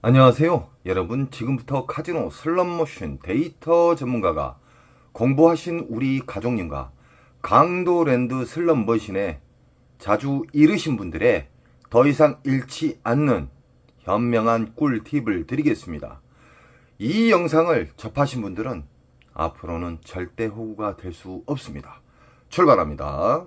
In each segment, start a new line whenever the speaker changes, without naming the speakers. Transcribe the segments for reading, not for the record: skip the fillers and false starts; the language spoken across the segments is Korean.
안녕하세요. 여러분, 지금부터 카지노 슬롯머신 데이터 전문가가 공부하신 우리 가족님과 강도랜드 슬롯머신에 자주 잃으신 분들의 더 이상 잃지 않는 현명한 꿀팁을 드리겠습니다. 이 영상을 접하신 분들은 앞으로는 절대 호구가 될 수 없습니다. 출발합니다.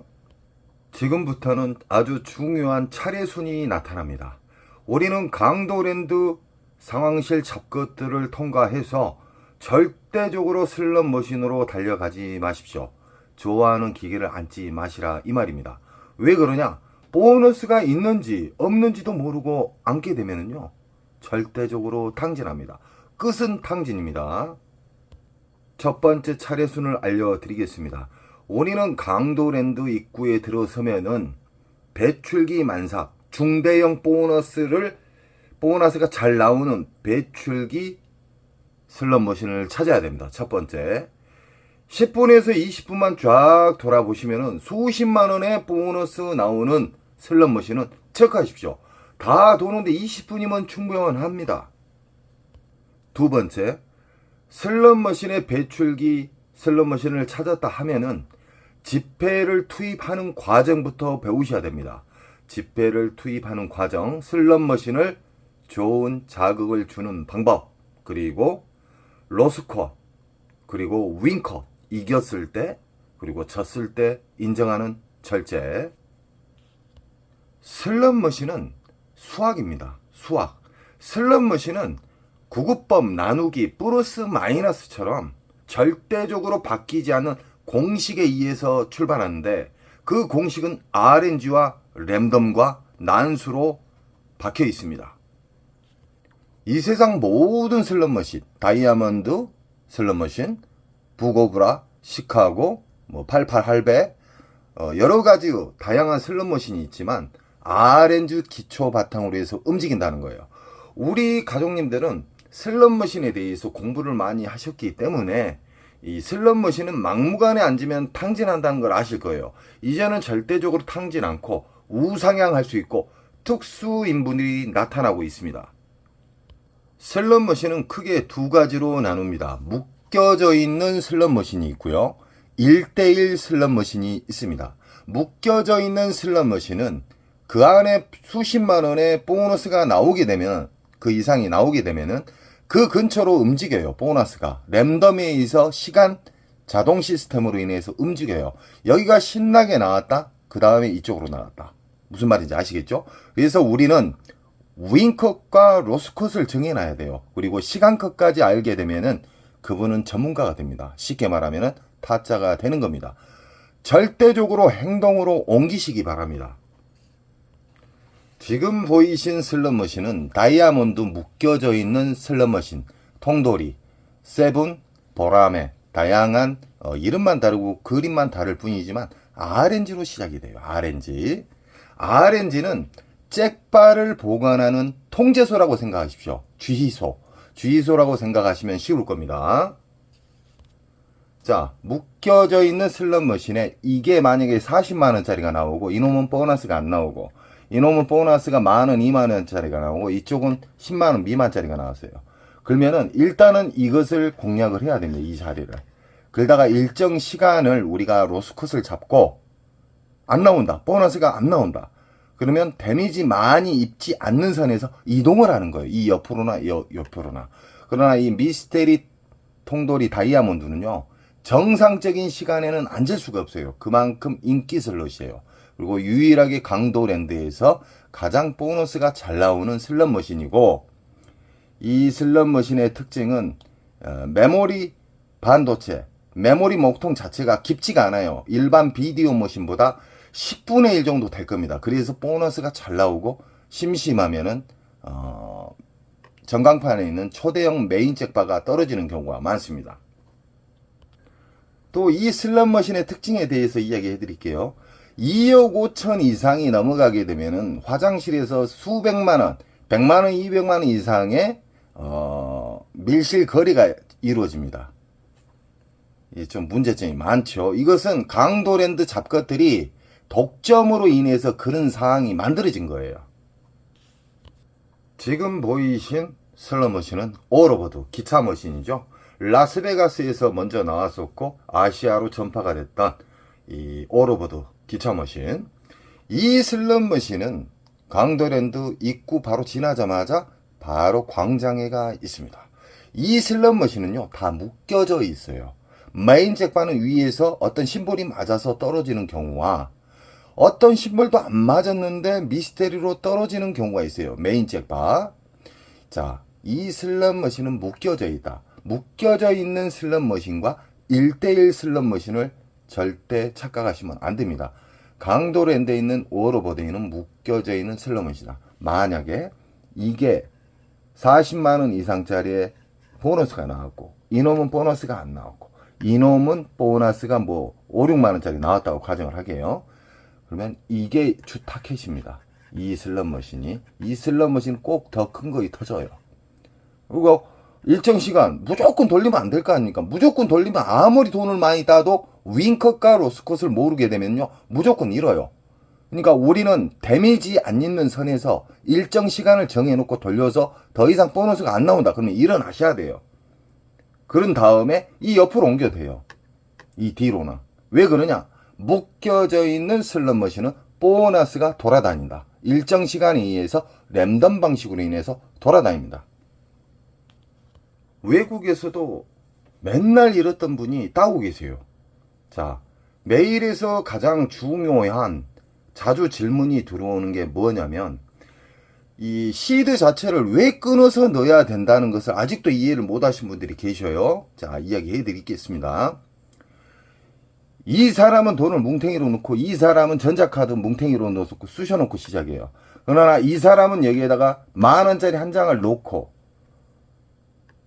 지금부터는 아주 중요한 차례순이 나타납니다. 우리는 강도랜드 상황실 잡것들을 통과해서 절대적으로 슬롯머신으로 달려가지 마십시오. 좋아하는 기계를 앉지 마시라 이 말입니다. 왜 그러냐? 보너스가 있는지 없는지도 모르고 앉게 되면요 절대적으로 탕진합니다. 끝은 탕진입니다. 첫 번째 차례순을 알려드리겠습니다. 우리는 강도랜드 입구에 들어서면은 배출기 만삭 중대형 보너스가 잘 나오는 배출기 슬롯머신을 찾아야 됩니다. 첫 번째 10분에서 20분만 쫙 돌아보시면은 수십만원의 보너스 나오는 슬롯머신은 체크하십시오. 다 도는데 20분이면 충분합니다. 두 번째 슬롯머신의 배출기 슬롯머신을 찾았다 하면은 지폐를 투입하는 과정부터 배우셔야 됩니다. 지폐를 투입하는 과정, 슬롯머신을 좋은 자극을 주는 방법, 그리고 로스컷, 그리고 윈컷, 이겼을 때, 그리고 졌을 때 인정하는 절제. 슬롯머신은 수학입니다. 수학. 슬롯머신은 구구법 나누기 플러스 마이너스처럼 절대적으로 바뀌지 않는 공식에 의해서 출발하는데 그 공식은 RNG와 랜덤과 난수로 박혀 있습니다. 이 세상 모든 슬롯머신, 다이아몬드 슬롯머신, 부고브라, 시카고, 88 할배, 여러 가지 다양한 슬롯머신이 있지만 RNG 기초 바탕으로 해서 움직인다는 거예요. 우리 가족님들은 슬롯머신에 대해서 공부를 많이 하셨기 때문에 이 슬롯머신은 막무가내 앉으면 탕진한다는 걸 아실 거예요. 이제는 절대적으로 탕진 않고 우상향할 수 있고 특수인분들이 나타나고 있습니다. 슬롯머신은 크게 두 가지로 나눕니다. 묶여져 있는 슬롯머신이 있고요. 1대1 슬롯머신이 있습니다. 묶여져 있는 슬롯머신은 그 안에 수십만원의 보너스가 나오게 되면, 그 이상이 나오게 되면은 그 근처로 움직여요. 보너스가 랜덤에 의해서 시간 자동 시스템으로 인해서 움직여요. 여기가 신나게 나왔다, 그 다음에 이쪽으로 나왔다. 무슨 말인지 아시겠죠? 그래서 우리는 윈컷과 로스컷을 정해놔야 돼요. 그리고 시간컷까지 알게 되면은 그분은 전문가가 됩니다. 쉽게 말하면은 타짜가 되는 겁니다. 절대적으로 행동으로 옮기시기 바랍니다. 지금 보이신 슬롯머신은 다이아몬드 묶여져 있는 슬롯머신, 통돌이, 세븐, 보라매, 다양한 이름만 다르고 그림만 다를 뿐이지만 RNG로 시작이 돼요. RNG는 잭바를 보관하는 통제소라고 생각하십시오. 주의소라고 생각하시면 쉬울 겁니다. 자, 묶여져 있는 슬롯머신에 이게 만약에 40만원짜리가 나오고 이놈은 보너스가 안 나오고, 이놈은 보너스가 만원, 2만원짜리가 나오고 이쪽은 10만원 미만짜리가 나왔어요. 그러면은 일단은 이것을 공략을 해야 됩니다. 이 자리를. 그러다가 일정 시간을 우리가 로스컷을 잡고 안 나온다, 보너스가 안 나온다, 그러면 데미지 많이 입지 않는 선에서 이동을 하는 거예요. 이 옆으로나 옆으로나. 그러나 이 미스테리 통돌이 다이아몬드는요, 정상적인 시간에는 앉을 수가 없어요. 그만큼 인기 슬롯이에요. 그리고 유일하게 강도랜드에서 가장 보너스가 잘 나오는 슬롯머신이고, 이 슬롯머신의 특징은 메모리 반도체, 메모리 목통 자체가 깊지가 않아요. 일반 비디오 머신보다 10분의 1 정도 될 겁니다. 그래서 보너스가 잘 나오고 심심하면은 전광판에 있는 초대형 메인 잭바가 떨어지는 경우가 많습니다. 또 이 슬롯머신의 특징에 대해서 이야기해 드릴게요. 2억 5천 이상이 넘어가게 되면은 화장실에서 수백만원, 100만원, 200만원 이상의 밀실 거래가 이루어집니다. 좀 문제점이 많죠. 이것은 강도랜드 잡것들이 독점으로 인해서 그런 상황이 만들어진 거예요. 지금 보이신 슬롯머신은 오로보드 기차 머신이죠. 라스베가스에서 먼저 나왔었고 아시아로 전파가 됐던 이 오로보드 기차 머신. 이 슬롯머신은 강도랜드 입구 바로 지나자마자 바로 광장에가 있습니다. 이 슬롯머신은요 다 묶여져 있어요. 메인 잭바는 위에서 어떤 심볼이 맞아서 떨어지는 경우와 어떤 심볼도 안 맞았는데 미스테리로 떨어지는 경우가 있어요. 메인 잭바. 자, 이 슬롯머신은 묶여져 있다. 묶여져 있는 슬롯머신과 1대1 슬롯머신을 절대 착각하시면 안 됩니다. 강도랜드에 있는 오로보드에는 묶여져 있는 슬롯머신이다. 만약에 이게 40만원 이상짜리의 보너스가 나왔고 이놈은 보너스가 안 나왔고 이놈은 보너스가 뭐 5, 6만원짜리 나왔다고 가정을 하게요. 그러면 이게 주 타켓입니다. 이 슬롯머신이. 이 슬롯머신 꼭 더 큰 거이 터져요. 그리고 일정 시간 무조건 돌리면 안 될 거 아닙니까? 무조건 돌리면 아무리 돈을 많이 따도 윙컷과 로스컷을 모르게 되면요 무조건 잃어요. 그러니까 우리는 데미지 안 있는 선에서 일정 시간을 정해놓고 돌려서 더 이상 보너스가 안 나온다. 그러면 일어나셔야 돼요. 그런 다음에 이 옆으로 옮겨도 돼요. 이 뒤로는. 왜 그러냐? 묶여져 있는 슬롯머신은 보너스가 돌아다닌다. 일정 시간에 의해서 랜덤 방식으로 인해서 돌아다닙니다. 외국에서도 맨날 잃었던 분이 따고 계세요. 자, 메일에서 가장 중요한 자주 질문이 들어오는 게 뭐냐면 이 시드 자체를 왜 끊어서 넣어야 된다는 것을 아직도 이해를 못 하신 분들이 계셔요. 자, 이야기해 드리겠습니다. 이 사람은 돈을 뭉탱이로 넣고 이 사람은 전자카드 뭉탱이로 넣어서 쑤셔놓고 시작해요. 그러나 이 사람은 여기에다가 만원짜리 한 장을 놓고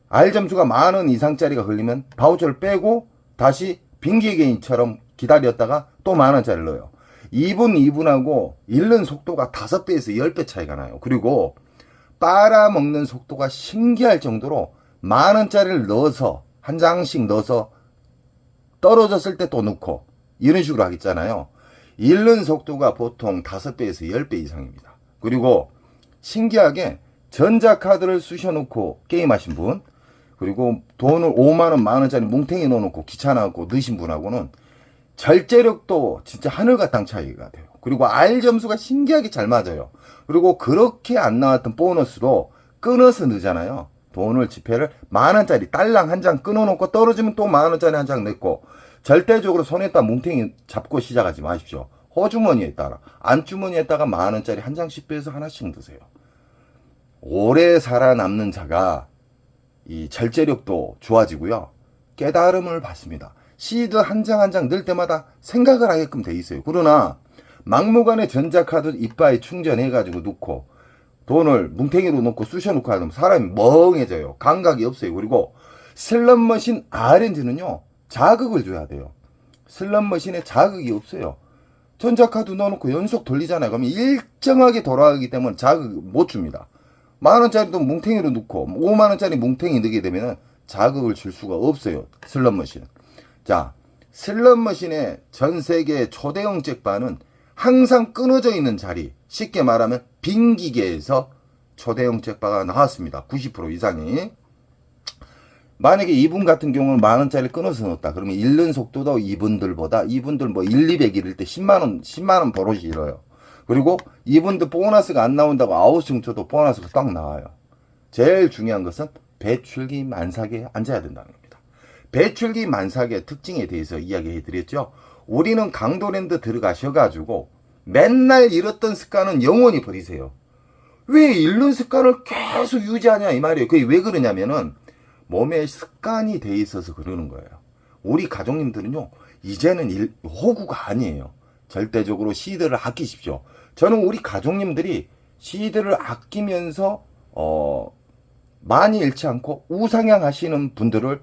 R점수가 만원 이상짜리가 걸리면 바우처를 빼고 다시 빙기개인처럼 기다렸다가 또 만원짜리를 넣어요. 2분하고 잃는 속도가 5배에서 10배 차이가 나요. 그리고 빨아먹는 속도가 신기할 정도로 만원짜리를 넣어서 한 장씩 넣어서 떨어졌을 때 또 넣고 이런 식으로 하겠잖아요. 잃는 속도가 보통 5배에서 10배 이상입니다. 그리고 신기하게 전자카드를 쑤셔놓고 게임하신 분, 그리고 돈을 5만원 만원짜리 뭉탱이 넣어놓고 귀찮아갖고 넣으신 분하고는 절제력도 진짜 하늘과 땅 차이가 돼요. 그리고 R점수가 신기하게 잘 맞아요. 그리고 그렇게 안 나왔던 보너스도 끊어서 넣잖아요. 돈을 지폐를 만원짜리 딸랑 한 장 끊어놓고 떨어지면 또 만원짜리 한 장 넣고 절대적으로 손에다 뭉탱이 잡고 시작하지 마십시오. 호주머니에 따라 안주머니에다가 만원짜리 한 장씩 빼서 하나씩 넣으세요. 오래 살아남는 자가 이 절제력도 좋아지고요. 깨달음을 받습니다. 시드 한 장 한 장 넣을 때마다 생각을 하게끔 돼 있어요. 그러나 막무가내 전자카드 이빠에 충전해가지고 넣고 돈을 뭉탱이로 넣고 쑤셔놓고 하면 사람이 멍해져요. 감각이 없어요. 그리고 슬롯머신 RNG는요 자극을 줘야 돼요. 슬롯머신에 자극이 없어요. 전자카드 넣어놓고 연속 돌리잖아요. 그러면 일정하게 돌아가기 때문에 자극 못 줍니다. 만원짜리도 뭉탱이로 넣고 5만원짜리 뭉탱이 넣게 되면 자극을 줄 수가 없어요. 슬롯머신은. 자, 슬롯머신의 전세계 초대형 잭바는 항상 끊어져 있는 자리, 쉽게 말하면 빈 기계에서 초대형 잭바가 나왔습니다. 90% 이상이. 만약에 이분 같은 경우는 만원짜리 끊어서 넣었다. 그러면 잃는 속도도 이분들 뭐 1, 200 잃을 때 10만원 버릇이 잃어요. 그리고 이분들 보너스가 안 나온다고 아웃승 쳐도 보너스가 딱 나와요. 제일 중요한 것은 배출기 만삭에 앉아야 된다는 겁니다. 배출기 만삭의 특징에 대해서 이야기해 드렸죠. 우리는 강도랜드 들어가셔가지고 맨날 잃었던 습관은 영원히 버리세요. 왜 잃는 습관을 계속 유지하냐 이 말이에요. 그게 왜 그러냐면은 몸에 습관이 돼 있어서 그러는 거예요. 우리 가족님들은요 이제는 호구가 아니에요. 절대적으로 시드를 아끼십시오. 저는 우리 가족님들이 시드를 아끼면서 많이 잃지 않고 우상향 하시는 분들을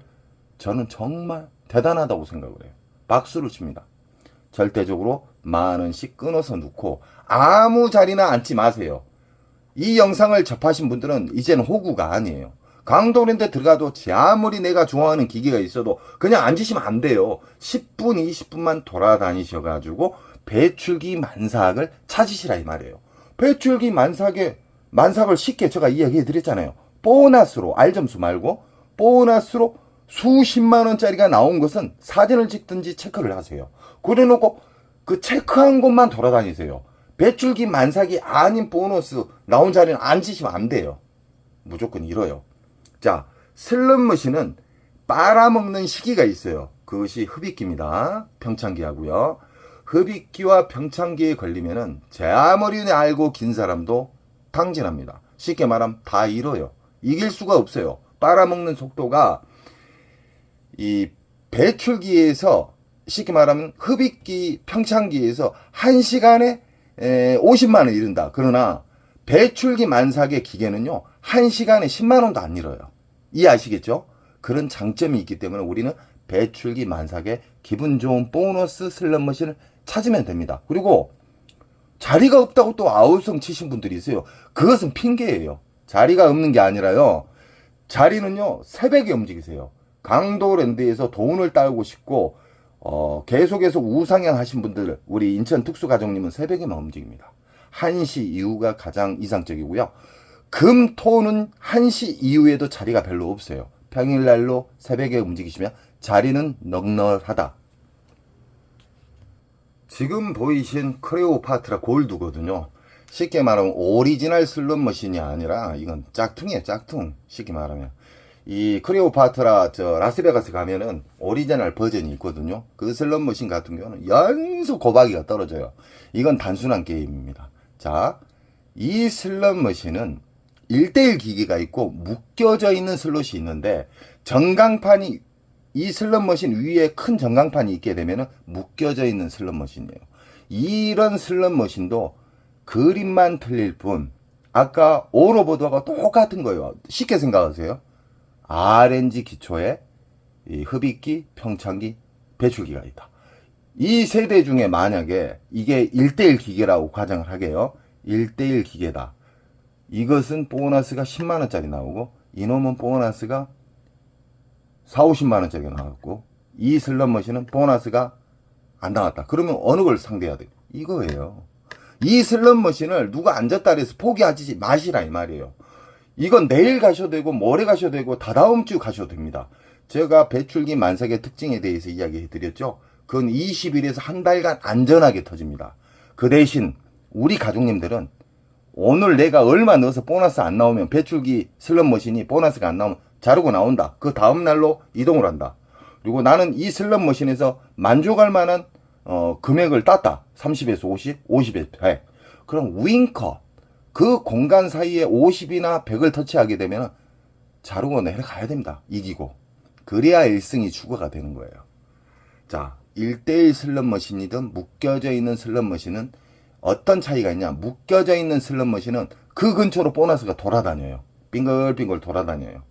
저는 정말 대단하다고 생각을 해요. 박수를 칩니다. 절대적으로 만원씩 끊어서 넣고 아무 자리나 앉지 마세요. 이 영상을 접하신 분들은 이제는 호구가 아니에요. 강도랜드 들어가도 아무리 내가 좋아하는 기계가 있어도 그냥 앉으시면 안 돼요. 10분 20분만 돌아다니셔가지고 배출기 만삭을 찾으시라 이 말이에요. 배출기 만삭을 쉽게 제가 이야기해 드렸잖아요. 보너스로, 알점수 말고 보너스로 수십만 원짜리가 나온 것은 사진을 찍든지 체크를 하세요. 그래 놓고 그 체크한 곳만 돌아다니세요. 배출기 만삭이 아닌 보너스 나온 자리는 앉으시면 안 돼요. 무조건 잃어요. 자, 슬롯머신은 빨아먹는 시기가 있어요. 그것이 흡입기입니다. 평창기하고요. 흡입기와 평창기에 걸리면은 제 아무리 알고 긴 사람도 탕진합니다. 쉽게 말하면 다 잃어요. 이길 수가 없어요. 빨아먹는 속도가 이 배출기에서 쉽게 말하면 흡입기 평창기에서 1시간에 50만 원 잃는다. 그러나 배출기 만삭의 기계는요 1시간에 10만 원도 안 잃어요. 이해하시겠죠? 그런 장점이 있기 때문에 우리는 배출기 만삭의 기분 좋은 보너스 슬롯머신을 찾으면 됩니다. 그리고 자리가 없다고 또 아우성 치신 분들이 있어요. 그것은 핑계예요. 자리가 없는 게 아니라요. 자리는요 새벽에 움직이세요. 강도랜드에서 돈을 따고 싶고 계속해서 우상향 하신 분들, 우리 인천 특수가족님은 새벽에만 움직입니다. 1시 이후가 가장 이상적이고요. 금, 토는 1시 이후에도 자리가 별로 없어요. 평일날로 새벽에 움직이시면 자리는 넉넉하다. 지금 보이신 크레오파트라 골드거든요. 쉽게 말하면 오리지널 슬롯머신이 아니라 이건 짝퉁이에요. 짝퉁. 쉽게 말하면 이 크레오파트라 라스베가스 가면은 오리지널 버전이 있거든요. 그 슬롯머신 같은 경우는 연속 고박이가 떨어져요. 이건 단순한 게임입니다. 자, 이 슬롯머신은 1대1 기기가 있고 묶여져 있는 슬롯이 있는데 전광판이 이 슬롯머신 위에 큰 전광판이 있게 되면은 묶여져 있는 슬롯머신이에요. 이런 슬롯머신도 그림만 틀릴 뿐 아까 오로보드하고 똑같은 거예요. 쉽게 생각하세요. RNG 기초에 이 흡입기, 평창기, 배출기가 있다. 이 세대 중에 만약에 이게 1대1 기계라고 가정을 하게요. 1대1 기계다. 이것은 보너스가 10만원짜리 나오고 이놈은 보너스가 4, 50만원짜리가 나왔고 이 슬롯머신은 보너스가 안 나왔다. 그러면 어느 걸 상대해야 돼? 이거예요. 이 슬롯머신을 누가 앉았다 그래서 포기하지 마시라 이 말이에요. 이건 내일 가셔도 되고 모레 가셔도 되고 다다음 주 가셔도 됩니다. 제가 배출기 만삭의 특징에 대해서 이야기해 드렸죠. 그건 20일에서 한 달간 안전하게 터집니다. 그 대신 우리 가족님들은 오늘 내가 얼마 넣어서 보너스 안 나오면 배출기 슬롯머신이 보너스가 안 나오면 자르고 나온다. 그 다음 날로 이동을 한다. 그리고 나는 이 슬롯머신에서 만족할 만한 금액을 땄다. 30에서 50, 50에서 100. 그럼 윙커 그 공간 사이에 50이나 100을 터치하게 되면 자르고 내려가야 됩니다. 이기고. 그래야 1승이 추가가 되는 거예요. 자, 1대1 슬롯머신이든 묶여져 있는 슬롯머신은 어떤 차이가 있냐? 묶여져 있는 슬롯머신은 그 근처로 보너스가 돌아다녀요. 빙글빙글 돌아다녀요.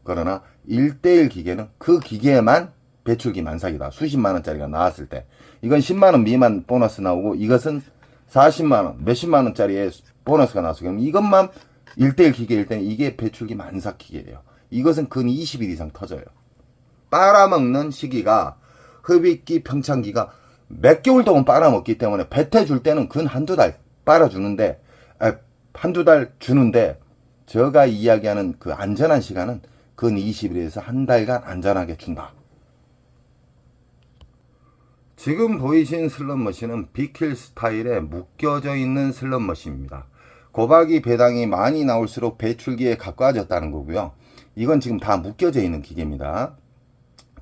그러나 1대1 기계는 그 기계에만 배출기 만삭이다. 수십만원짜리가 나왔을 때. 이건 10만원 미만 보너스 나오고 이것은 40만원, 몇십만원짜리의 보너스가 나왔어요. 그럼 이것만 1대1 기계일 때는 이게 배출기 만삭 기계예요. 이것은 근 20일 이상 터져요. 빨아먹는 시기가 흡입기, 평창기가 몇 개월 동안 빨아먹기 때문에 뱉어줄 때는 근 한두 달 빨아주는데 한두 달 주는데 제가 이야기하는 그 안전한 시간은 근 20일에서 한 달간 안전하게 준다. 지금 보이신 슬롯머신은 비킬 스타일에 묶여져 있는 슬롯머신입니다. 고박이 배당이 많이 나올수록 배출기에 가까워졌다는 거고요. 이건 지금 다 묶여져 있는 기계입니다.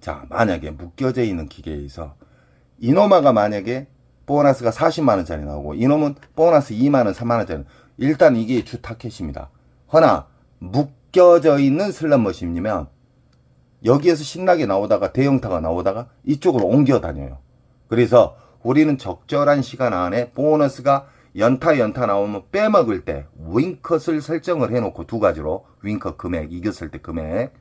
자, 만약에 묶여져 있는 기계에서 이노마가 만약에 보너스가 40만원짜리 나오고 이놈은 보너스 2만원, 3만원짜리, 일단 이게 주 타켓입니다. 허나 묶여져 있는 슬롯머신이면 여기에서 신나게 나오다가 대형타가 나오다가 이쪽으로 옮겨 다녀요. 그래서 우리는 적절한 시간 안에 보너스가 연타 나오면 빼먹을 때 윙컷을 설정을 해놓고 두 가지로 윙컷 금액, 이겼을 때 금액,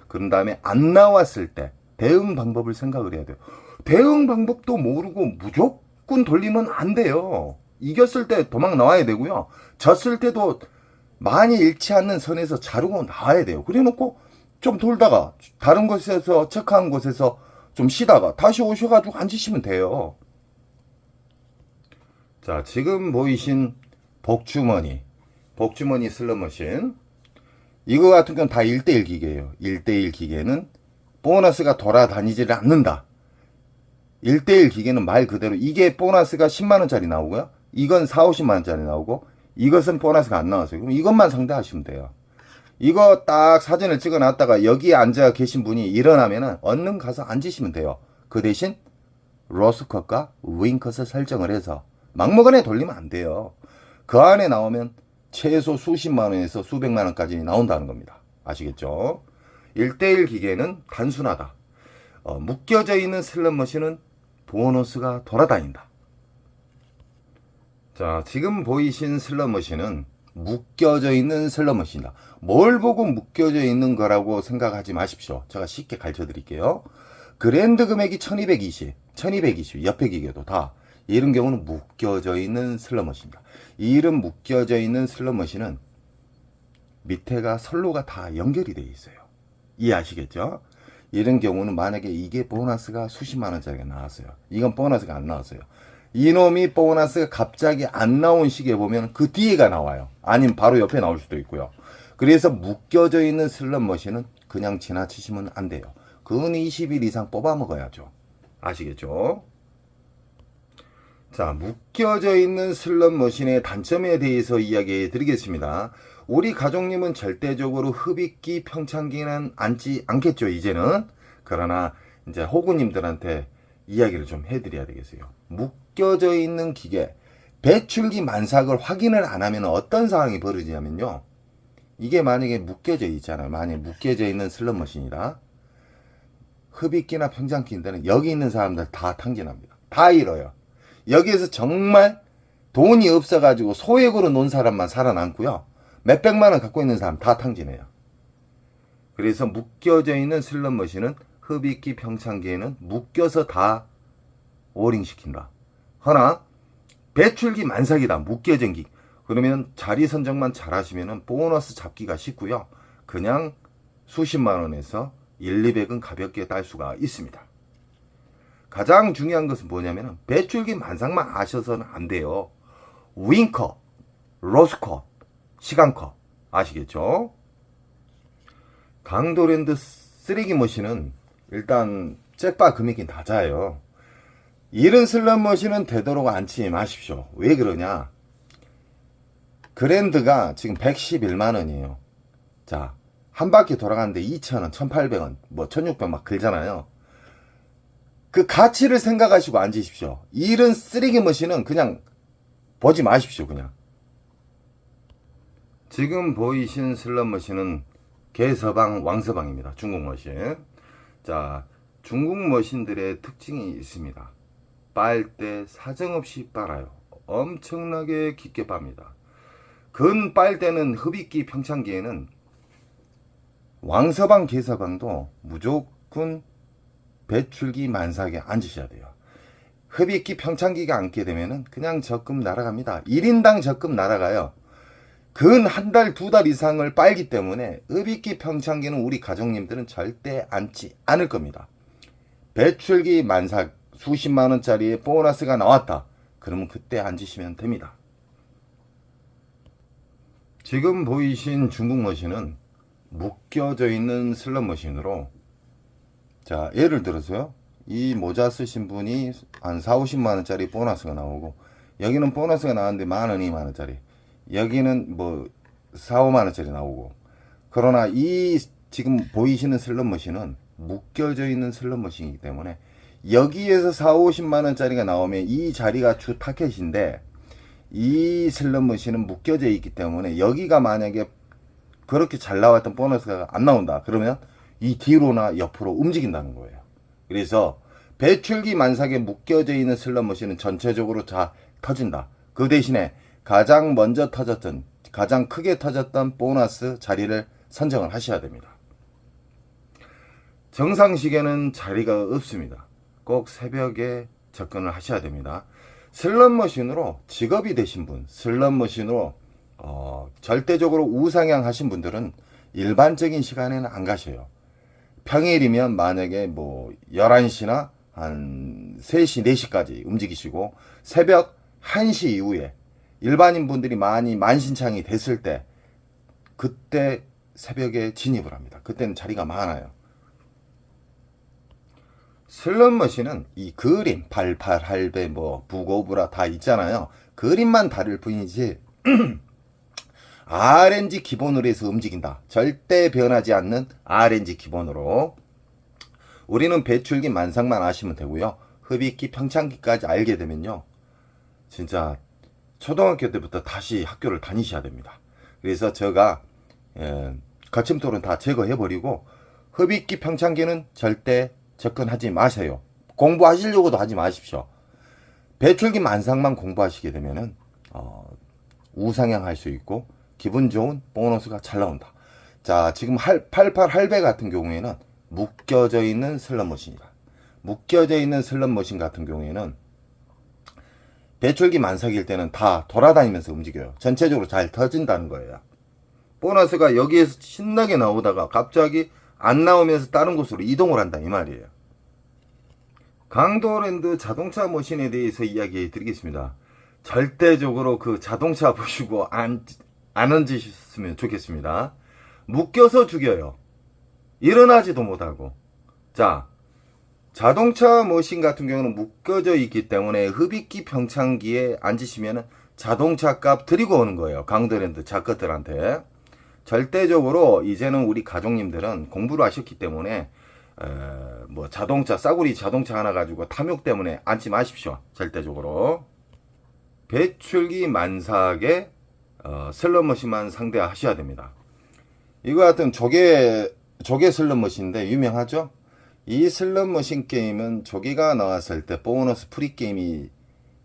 그런 다음에 안 나왔을 때 대응 방법을 생각을 해야 돼요. 대응 방법도 모르고 무조건 돌리면 안 돼요. 이겼을 때 도망 나와야 되고요. 졌을 때도 많이 잃지 않는 선에서 자르고 나와야 돼요. 그래 놓고 좀 돌다가 다른 곳에서 체크한 곳에서 좀 쉬다가 다시 오셔가지고 앉으시면 돼요. 자, 지금 보이신 복주머니 슬롯머신, 이거 같은 경우는 다 1대1 기계예요. 1대1 기계는 보너스가 돌아다니지를 않는다. 1대1 기계는 말 그대로 이게 보너스가 10만원짜리 나오고요. 이건 4, 50만원짜리 나오고 이것은 보너스가 안 나왔어요. 그럼 이것만 상대하시면 돼요. 이거 딱 사진을 찍어 놨다가 여기에 앉아 계신 분이 일어나면은 얼른 가서 앉으시면 돼요. 그 대신 로스컷과 윙컷을 설정을 해서 막무가내 돌리면 안 돼요. 그 안에 나오면 최소 수십만원에서 수백만원까지 나온다는 겁니다. 아시겠죠? 1대1 기계는 단순하다. 묶여져 있는 슬롯머신은 보너스가 돌아다닌다. 자, 지금 보이신 슬롯머신은 묶여져 있는 슬롯머신이다. 뭘 보고 묶여져 있는 거라고 생각하지 마십시오. 제가 쉽게 가르쳐 드릴게요. 그랜드 금액이 1220 옆에 기계도 다 이런 경우는 묶여져 있는 슬롯머신입니다. 이런 묶여져 있는 슬롯머신은 밑에가 선로가 다 연결이 되어 있어요. 이해하시겠죠? 이런 경우는 만약에 이게 보너스가 수십만원짜리가 나왔어요. 이건 보너스가 안 나왔어요. 이놈이 보너스가 갑자기 안 나온 시기에 보면 그 뒤에가 나와요. 아니면 바로 옆에 나올 수도 있고요. 그래서 묶여져 있는 슬롯머신은 그냥 지나치시면 안 돼요. 근 20일 이상 뽑아 먹어야죠. 아시겠죠? 자, 묶여져 있는 슬롯머신의 단점에 대해서 이야기해 드리겠습니다. 우리 가족님은 절대적으로 흡입기 평창기는 앉지 않겠죠, 이제는. 그러나 이제 호구님들한테 이야기를 좀 해드려야 되겠어요. 묶여져 있는 기계, 배출기 만삭을 확인을 안 하면 어떤 상황이 벌어지냐면요. 이게 만약에 묶여져 있잖아요. 만약에 묶여져 있는 슬롯머신이다. 흡입기나 평창기인데는 여기 있는 사람들 다 탕진합니다. 다 잃어요. 여기에서 정말 돈이 없어가지고 소액으로 논 사람만 살아남고요. 몇백만원 갖고 있는 사람 다 탕진해요. 그래서 묶여져 있는 슬롯머신은 흡입기 평창기에는 묶여서 다 오링시킨다. 허나 배출기 만삭이다. 묶여진 기. 그러면 자리 선정만 잘 하시면 보너스 잡기가 쉽고요. 그냥 수십만원에서 1, 200은 가볍게 딸 수가 있습니다. 가장 중요한 것은 뭐냐면 배출기 만삭만 아셔서는 안 돼요. 윙컷, 로스컷, 시간컷 아시겠죠? 강도랜드 쓰레기 머신은 일단 잭바 금액이 낮아요. 이런 슬롯머신은 되도록 앉지 마십시오. 왜 그러냐? 그랜드가 지금 111만원이에요. 자, 한 바퀴 돌아가는데 2,000원, 1,800원, 뭐 1,600원 막 들잖아요. 그 가치를 생각하시고 앉으십시오. 이런 쓰레기 머신은 그냥 보지 마십시오. 그냥. 지금 보이신 슬롯머신은 개서방, 왕서방입니다. 중국 머신. 자, 중국 머신들의 특징이 있습니다. 빨 때 사정없이 빨아요. 엄청나게 깊게 빱니다. 근 빨 때는 흡입기 평창기에는 왕서방, 개서방도 무조건 배출기 만삭에 앉으셔야 돼요. 흡입기 평창기가 앉게 되면은 그냥 적금 날아갑니다. 1인당 적금 날아가요. 근 한 달, 두 달 이상을 빨기 때문에 흡입기 평창기는 우리 가족님들은 절대 앉지 않을 겁니다. 배출기 만삭 수십만원짜리의 보너스가 나왔다. 그러면 그때 앉으시면 됩니다. 지금 보이신 중국 머신은 묶여져 있는 슬롯머신으로, 자, 예를 들어서요. 이 모자 쓰신 분이 한 4, 50만원짜리 보너스가 나오고, 여기는 보너스가 나왔는데 만원, 2만원짜리. 여기는 뭐 4, 5만원짜리 나오고. 그러나 이 지금 보이시는 슬롯머신은 묶여져 있는 슬롯머신이기 때문에 여기에서 4, 50만원짜리가 나오면 이 자리가 주 타켓인데, 이 슬롯머신은 묶여져 있기 때문에 여기가 만약에 그렇게 잘 나왔던 보너스가 안 나온다. 그러면 이 뒤로나 옆으로 움직인다는 거예요. 그래서 배출기 만삭에 묶여져 있는 슬롯머신은 전체적으로 다 터진다. 그 대신에 가장 먼저 터졌던, 가장 크게 터졌던 보너스 자리를 선정을 하셔야 됩니다. 정상시계는 자리가 없습니다. 꼭 새벽에 접근을 하셔야 됩니다. 슬롯머신으로 직업이 되신 분, 슬롯머신으로 절대적으로 우상향 하신 분들은 일반적인 시간에는 안 가셔요. 평일이면 만약에 뭐 11시나 한 3시, 4시까지 움직이시고, 새벽 1시 이후에 일반인 분들이 많이 만신창이 됐을 때, 그때 새벽에 진입을 합니다. 그때는 자리가 많아요. 슬롯머신은 이 그림, 88, 할배, 뭐 부고브라 다 있잖아요. 그림만 다를 뿐이지 RNG 기본으로 해서 움직인다. 절대 변하지 않는 RNG 기본으로. 우리는 배출기 만상만 아시면 되고요. 흡입기, 평창기까지 알게 되면요, 진짜 초등학교 때부터 다시 학교를 다니셔야 됩니다. 그래서 제가 거침돌은 다 제거해버리고 흡입기, 평창기는 절대 접근하지 마세요. 공부하시려고도 하지 마십시오. 배출기 만상만 공부하시게 되면은 우상향 할 수 있고 기분 좋은 보너스가 잘 나온다. 자, 지금 88 할배 같은 경우에는 묶여져 있는 슬롯머신이다. 묶여져 있는 슬롯머신 같은 경우에는 배출기 만삭일 때는 다 돌아다니면서 움직여요. 전체적으로 잘 터진다는 거예요. 보너스가 여기에서 신나게 나오다가 갑자기 안 나오면서 다른 곳으로 이동을 한다, 이 말이에요. 강도랜드 자동차 머신에 대해서 이야기 드리겠습니다. 절대적으로 그 자동차 보시고 안 앉으셨으면 좋겠습니다. 묶여서 죽여요. 일어나지도 못하고. 자, 자동차 머신 같은 경우는 묶여져 있기 때문에 흡입기 평창기에 앉으시면 자동차 값 드리고 오는 거예요. 강도랜드 작것들한테. 절대적으로 이제는 우리 가족님들은 공부를 하셨기 때문에 뭐 자동차, 싸구리 자동차 하나 가지고 탐욕 때문에 앉지 마십시오. 절대적으로. 배출기 만삭에 슬롯머신만 상대하셔야 됩니다. 이거 같은 조개 슬롯머신인데 유명하죠? 이 슬롯머신 게임은 조개가 나왔을 때 보너스 프리게임이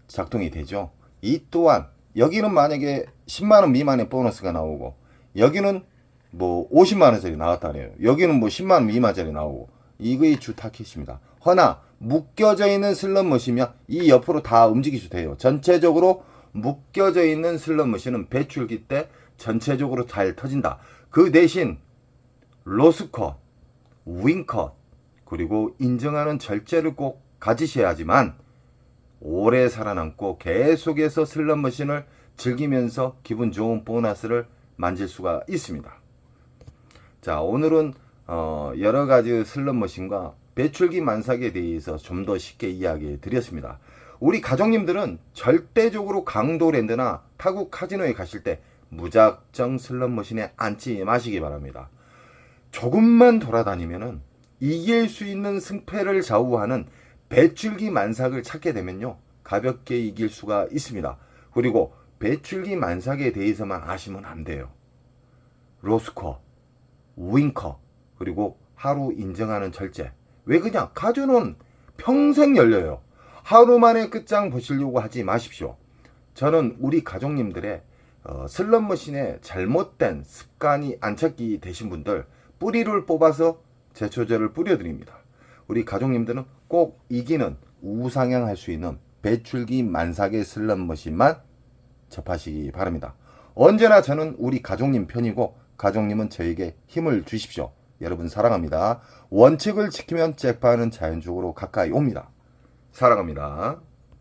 작동이 되죠. 이 또한 여기는 만약에 10만원 미만의 보너스가 나오고 여기는 뭐 50만원짜리 나왔다 그래요. 여기는 뭐 10만원 미만짜리 나오고 이거의 주 타켓입니다. 허나 묶여져 있는 슬롯머신이면 이 옆으로 다 움직이셔도 돼요. 전체적으로 묶여져 있는 슬롯머신은 배출기 때 전체적으로 잘 터진다. 그 대신 로스컷, 윙컷, 그리고 인정하는 절제를 꼭 가지셔야지만 오래 살아남고 계속해서 슬롯머신을 즐기면서 기분 좋은 보너스를 만질 수가 있습니다. 자, 오늘은 여러 가지 슬롯머신과 배출기 만삭에 대해서 좀 더 쉽게 이야기 드렸습니다. 우리 가족님들은 절대적으로 강도랜드나 타국 카지노에 가실 때 무작정 슬롯머신에 앉지 마시기 바랍니다. 조금만 돌아다니면은 이길 수 있는 승패를 좌우하는 배출기 만삭을 찾게 되면요, 가볍게 이길 수가 있습니다. 그리고 배출기 만삭에 대해서만 아시면 안 돼요. 로스컷, 윙컷, 그리고 하루 인정하는 절제. 왜 그냥 카지노는 평생 열려요. 하루 만에 끝장 보시려고 하지 마십시오. 저는 우리 가족님들의 슬롯머신에 잘못된 습관이 안착이 되신 분들 뿌리를 뽑아서 제초제를 뿌려드립니다. 우리 가족님들은 꼭 이기는 우상향 할 수 있는 배출기 만삭의 슬롯머신만 접하시기 바랍니다. 언제나 저는 우리 가족님 편이고 가족님은 저에게 힘을 주십시오. 여러분 사랑합니다. 원칙을 지키면 잭파는 자연적으로 가까이 옵니다. 사랑합니다.